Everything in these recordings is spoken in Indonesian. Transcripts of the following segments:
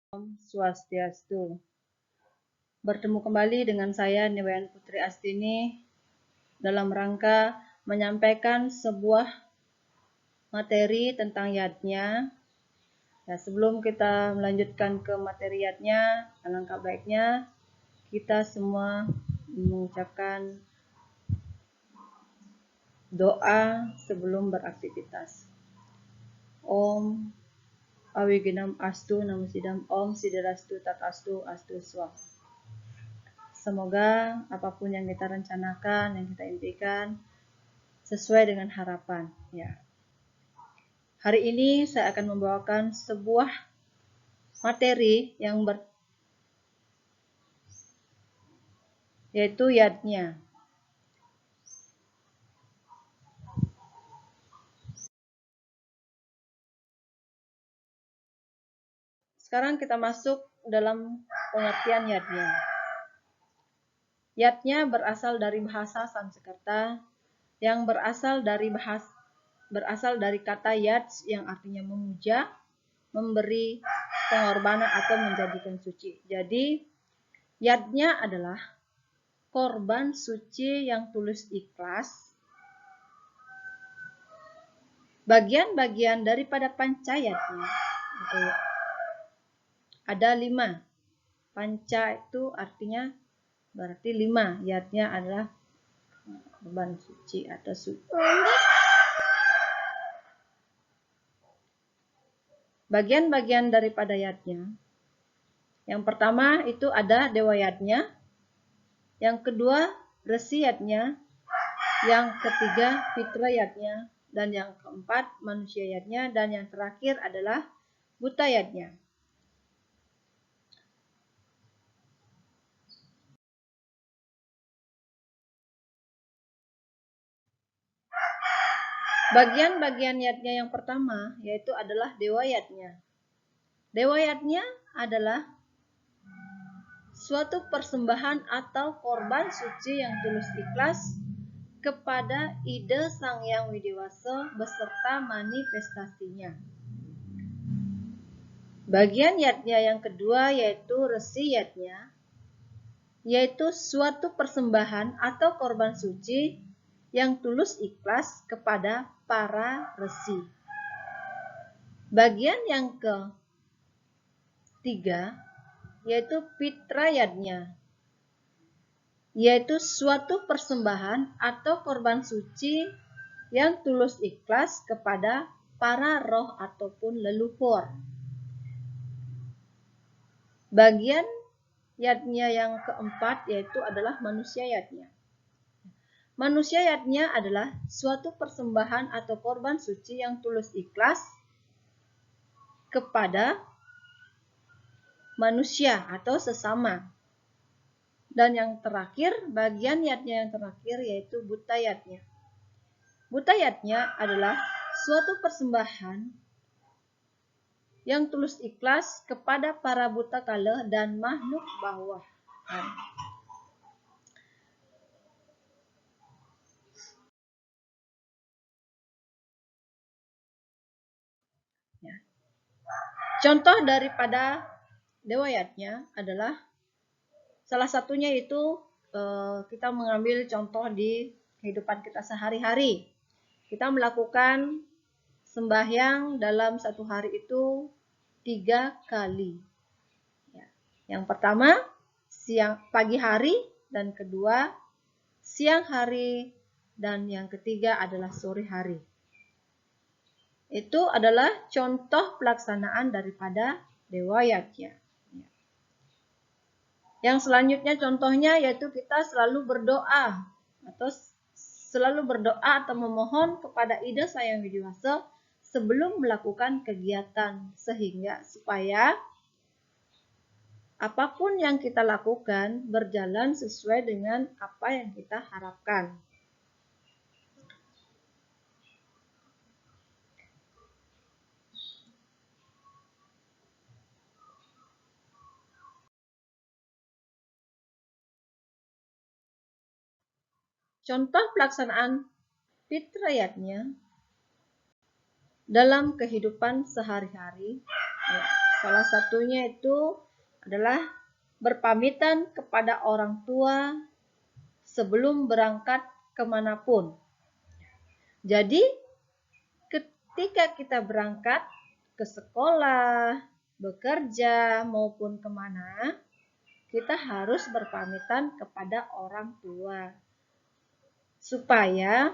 Om Swastiastu. Bertemu kembali dengan saya Niwayan Putri Astini dalam rangka menyampaikan sebuah materi tentang yatnya. Ya, sebelum kita melanjutkan ke materi yatnya, alangkah baiknya kita semua mengucapkan doa sebelum beraktivitas. Om Awiginam Astu Namusidam Om Siderastu Tatastu Astu Swah. Semoga apapun yang kita rencanakan, yang kita impikan, sesuai dengan harapan. Ya. Hari ini saya akan membawakan sebuah materi yaitu yatnya. Sekarang kita masuk dalam pengertian yatnya. Yatnya berasal dari bahasa Sanskerta yang berasal dari kata yats yang artinya memuja, memberi pengorbanan atau menjadikan suci. Jadi yatnya adalah korban suci yang tulus ikhlas. Bagian-bagian daripada pancayatnya ada 5. Panca itu artinya berarti 5. Yatnya adalah korban suci atau suci. Bagian-bagian daripada yatnya. Yang pertama itu ada dewa yatnya. Yang kedua resi yatnya. Yang ketiga fitra yatnya. Dan yang keempat manusia yatnya. Dan yang terakhir adalah buta yatnya. Bagian-bagian yatnya yang pertama yaitu adalah dewa yatnya. Dewa yatnya adalah suatu persembahan atau korban suci yang tulus ikhlas kepada ide Sang Hyang Widewasa beserta manifestasinya. Bagian yatnya yang kedua yaitu resi yatnya, yaitu suatu persembahan atau korban suci yang tulus ikhlas kepada para resi. Bagian yang ketiga yaitu fitra yatnya, yaitu suatu persembahan atau korban suci yang tulus ikhlas kepada para roh ataupun leluhur. Bagian yatnya yang keempat yaitu adalah manusia yatnya. Manusia yatnya adalah suatu persembahan atau korban suci yang tulus ikhlas kepada manusia atau sesama. Dan yang terakhir, bagian yatnya yang terakhir yaitu buta yatnya. Buta yatnya adalah suatu persembahan yang tulus ikhlas kepada para buta kala dan makhluk bawahan. Ya. Contoh daripada dewa yatnya adalah salah satunya itu kita mengambil contoh di kehidupan kita sehari-hari. Kita melakukan sembahyang dalam satu hari itu 3 kali. Ya. Yang pertama pagi hari, dan kedua siang hari, dan yang ketiga adalah sore hari. Itu adalah contoh pelaksanaan daripada dewa yatnya. Yang selanjutnya contohnya yaitu kita selalu berdoa atau memohon kepada Ida Sang Hyang Widewasa sebelum melakukan kegiatan, sehingga supaya apapun yang kita lakukan berjalan sesuai dengan apa yang kita harapkan. Contoh pelaksanaan fitra yatnya dalam kehidupan sehari-hari. Ya, Salah satunya itu adalah berpamitan kepada orang tua sebelum berangkat kemanapun. Jadi, ketika kita berangkat ke sekolah, bekerja, maupun kemana, kita harus berpamitan kepada orang tua. Supaya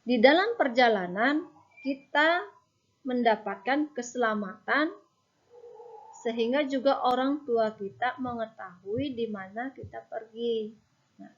di dalam perjalanan kita mendapatkan keselamatan, sehingga juga orang tua kita mengetahui di mana kita pergi. Nah,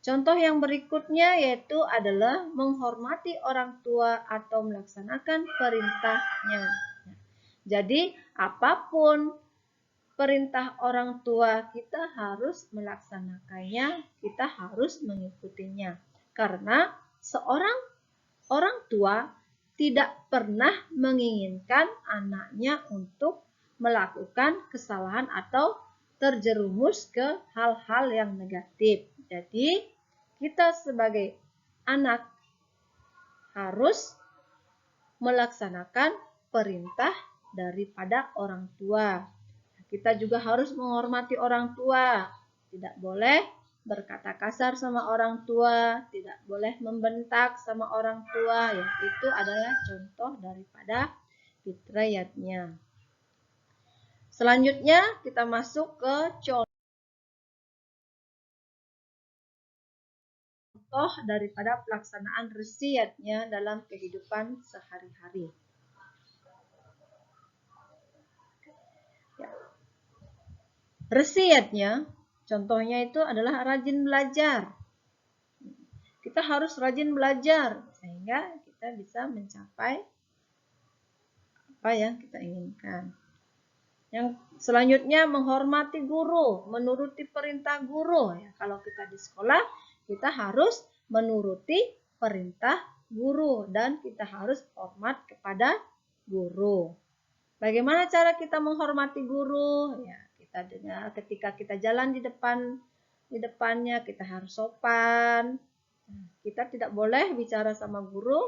contoh yang berikutnya yaitu adalah menghormati orang tua atau melaksanakan perintahnya. Jadi, apapun perintah orang tua, kita harus melaksanakannya, kita harus mengikutinya. Karena seorang orang tua tidak pernah menginginkan anaknya untuk melakukan kesalahan atau terjerumus ke hal-hal yang negatif. Jadi, kita sebagai anak harus melaksanakan perintah daripada orang tua. Kita juga harus menghormati orang tua. Tidak boleh berkata kasar sama orang tua, tidak boleh membentak sama orang tua. Ya, itu adalah contoh daripada fitriyatnya. Selanjutnya kita masuk ke contoh daripada pelaksanaan resiyatnya dalam kehidupan sehari-hari. Ya. Resiyatnya, contohnya itu adalah rajin belajar. Kita harus rajin belajar sehingga kita bisa mencapai apa yang kita inginkan. Yang selanjutnya menghormati guru, menuruti perintah guru. Ya, kalau kita di sekolah, kita harus menuruti perintah guru dan kita harus hormat kepada guru. Bagaimana cara kita menghormati guru? Ya, kita dengar ketika kita jalan di depannya kita harus sopan. Kita tidak boleh bicara sama guru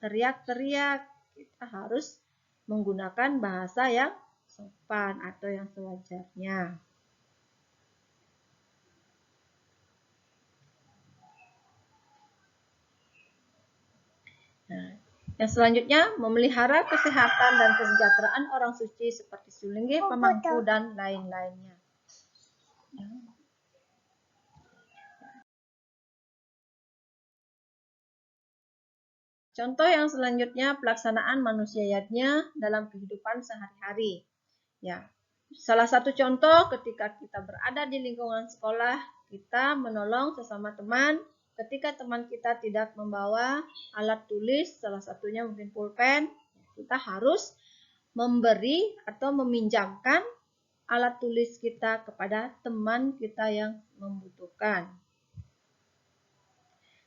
teriak-teriak. Kita harus menggunakan bahasa yang sopan atau yang sewajarnya. Nah, yang selanjutnya memelihara kesehatan dan kesejahteraan orang suci seperti sulinggi, pemangku, dan lain-lainnya. Contoh yang selanjutnya pelaksanaan manusiayatnya dalam kehidupan sehari-hari. Ya, salah satu contoh ketika kita berada di lingkungan sekolah, kita menolong sesama teman. Ketika teman kita tidak membawa alat tulis, salah satunya mungkin pulpen, kita harus memberi atau meminjamkan alat tulis kita kepada teman kita yang membutuhkan.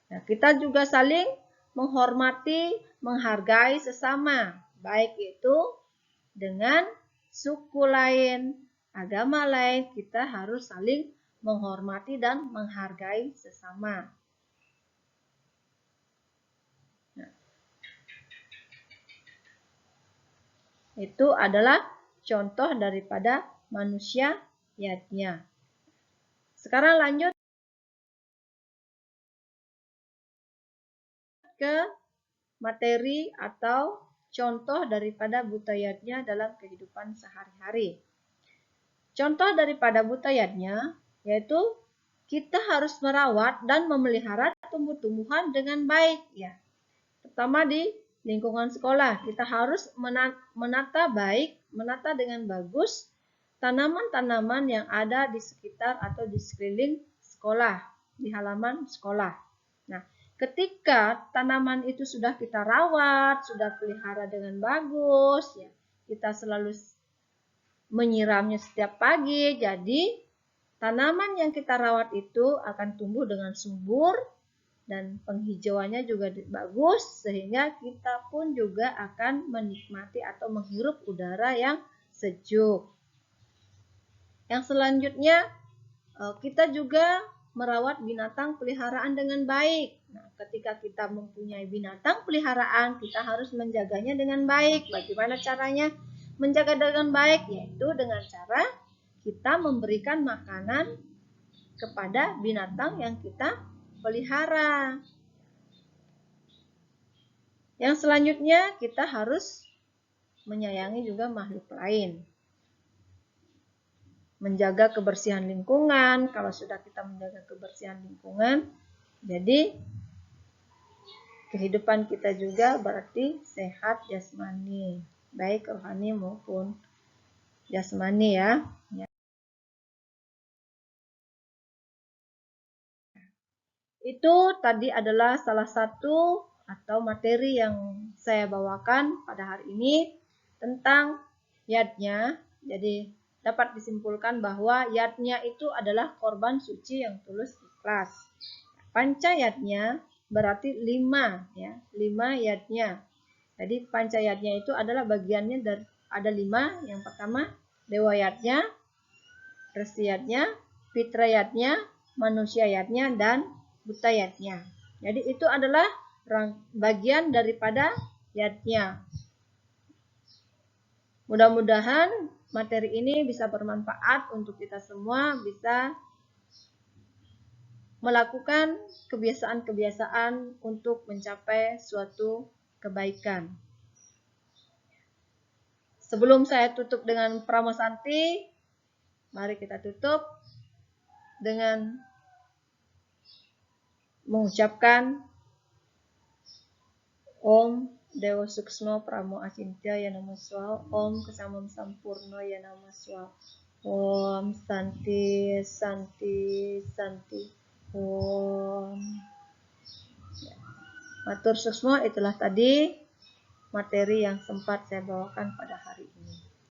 Nah, kita juga saling menghormati, menghargai sesama, baik itu dengan suku lain, agama lain, kita harus saling menghormati dan menghargai sesama. Nah, itu adalah contoh daripada manusiayatnya. Sekarang lanjut ke materi atau contoh daripada butayatnya dalam kehidupan sehari-hari. Contoh daripada butayatnya yaitu kita harus merawat dan memelihara tumbuh-tumbuhan dengan baik, ya. Terutama di lingkungan sekolah, kita harus menata dengan bagus tanaman-tanaman yang ada di sekitar atau di sekeliling sekolah, di halaman sekolah. Nah, ketika tanaman itu sudah kita rawat, sudah pelihara dengan bagus, ya, kita selalu menyiramnya setiap pagi, jadi tanaman yang kita rawat itu akan tumbuh dengan subur dan penghijauannya juga bagus, sehingga kita pun juga akan menikmati atau menghirup udara yang sejuk. Yang selanjutnya, kita juga merawat binatang peliharaan dengan baik. Nah, ketika kita mempunyai binatang peliharaan, kita harus menjaganya dengan baik. Bagaimana caranya? menjaga dengan baik, yaitu dengan cara kita memberikan makanan kepada binatang yang kita pelihara. Yang selanjutnya kita harus menyayangi juga makhluk lain. Menjaga kebersihan lingkungan. Kalau sudah kita menjaga kebersihan lingkungan, jadi kehidupan kita juga berarti sehat jasmani, baik rohani maupun jasmani ya. Itu tadi adalah salah satu atau materi yang saya bawakan pada hari ini tentang yadnya. Jadi dapat disimpulkan bahwa yadnya itu adalah korban suci yang tulus ikhlas. Pancayatnya berarti 5 ya, 5 yadnya. Jadi pancayatnya itu adalah bagiannya dari ada 5. Yang pertama dewa yadnya, resiyatnya, fitrayatnya, manusiayatnya, dan butayatnya. Jadi itu adalah bagian daripada yadnya. Mudah-mudahan materi ini bisa bermanfaat untuk kita semua, bisa melakukan kebiasaan-kebiasaan untuk mencapai suatu kebaikan. Sebelum saya tutup dengan Pramosanti, mari kita tutup dengan mengucapkan Om Dewa Suksma Pramo Acintya Ya Namo Swaha, Om Kesamam Sampurno Ya Namo Swaha, Om Santi Santi Santi. Om. Matur suksma, itulah tadi materi yang sempat saya bawakan pada hari ini.